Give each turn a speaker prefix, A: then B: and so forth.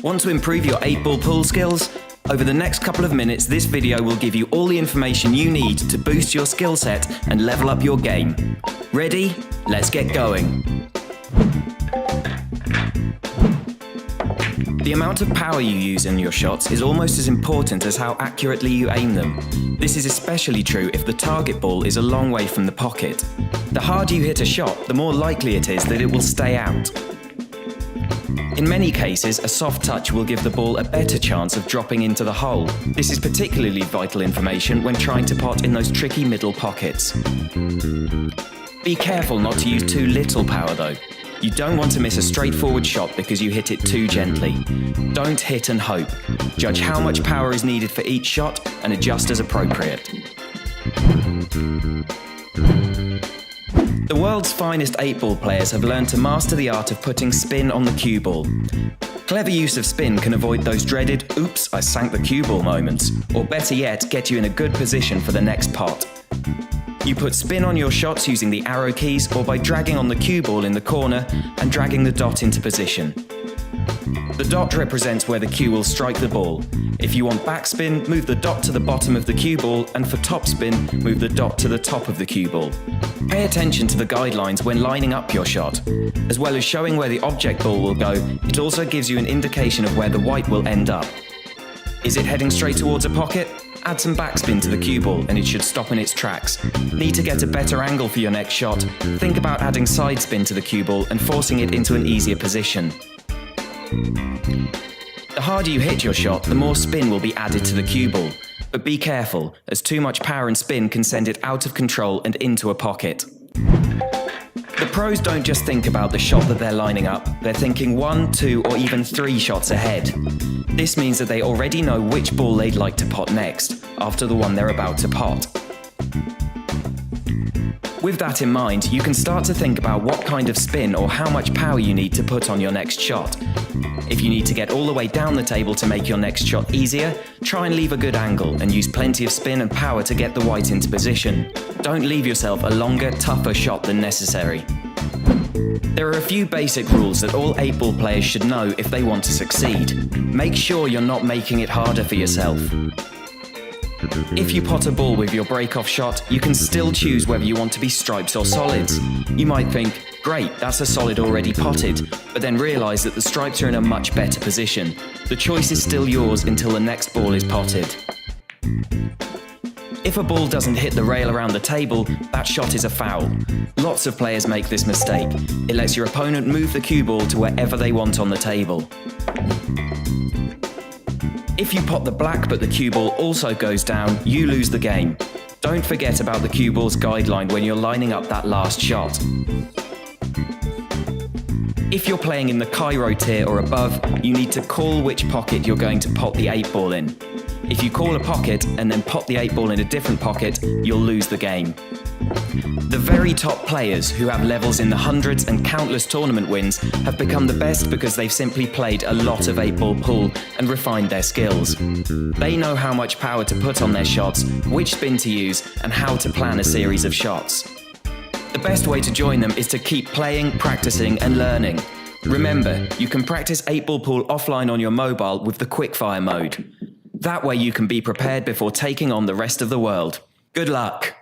A: Want to improve your 8-ball pool skills? Over the next couple of minutes, this video will give you all the information you need to boost your skill set and level up your game. Ready? Let's get going. The amount of power you use in your shots is almost as important as how accurately you aim them. This is especially true if the target ball is a long way from the pocket. The harder you hit a shot, the more likely it is that it will stay out. In many cases, a soft touch will give the ball a better chance of dropping into the hole. This is particularly vital information when trying to pot in those tricky middle pockets. Be careful not to use too little power though. You don't want to miss a straightforward shot because you hit it too gently. Don't hit and hope. Judge how much power is needed for each shot and adjust as appropriate. The world's finest 8-ball players have learned to master the art of putting spin on the cue ball. Clever use of spin can avoid those dreaded "oops, I sank the cue ball" moments, or better yet, get you in a good position for the next pot. You put spin on your shots using the arrow keys or by dragging on the cue ball in the corner and dragging the dot into position. The dot represents where the cue will strike the ball. If you want backspin, move the dot to the bottom of the cue ball, and for topspin, move the dot to the top of the cue ball. Pay attention to the guidelines when lining up your shot. As well as showing where the object ball will go, it also gives you an indication of where the white will end up. Is it heading straight towards a pocket? Add some backspin to the cue ball and it should stop in its tracks. Need to get a better angle for your next shot? Think about adding side spin to the cue ball and forcing it into an easier position. The harder you hit your shot, the more spin will be added to the cue ball. But be careful, as too much power and spin can send it out of control and into a pocket. The pros don't just think about the shot that they're lining up, they're thinking 1, 2 or even 3 shots ahead. This means that they already know which ball they'd like to pot next, after the one they're about to pot. With that in mind, you can start to think about what kind of spin or how much power you need to put on your next shot. If you need to get all the way down the table to make your next shot easier, try and leave a good angle and use plenty of spin and power to get the white into position. Don't leave yourself a longer, tougher shot than necessary. There are a few basic rules that all 8-ball players should know if they want to succeed. Make sure you're not making it harder for yourself. If you pot a ball with your break-off shot, you can still choose whether you want to be stripes or solids. You might think, great, that's a solid already potted, but then realise that the stripes are in a much better position. The choice is still yours until the next ball is potted. If a ball doesn't hit the rail around the table, that shot is a foul. Lots of players make this mistake. It lets your opponent move the cue ball to wherever they want on the table. If you pot the black but the cue ball also goes down, you lose the game. Don't forget about the cue ball's guideline when you're lining up that last shot. If you're playing in the Cairo tier or above, you need to call which pocket you're going to pot the 8-ball in. If you call a pocket and then pot the 8-ball in a different pocket, you'll lose the game. The very top players who have levels in the hundreds and countless tournament wins have become the best because they've simply played a lot of 8-ball pool and refined their skills. They know how much power to put on their shots, which spin to use, and how to plan a series of shots. The best way to join them is to keep playing, practicing, and learning. Remember, you can practice 8-ball pool offline on your mobile with the quickfire mode. That way you can be prepared before taking on the rest of the world. Good luck!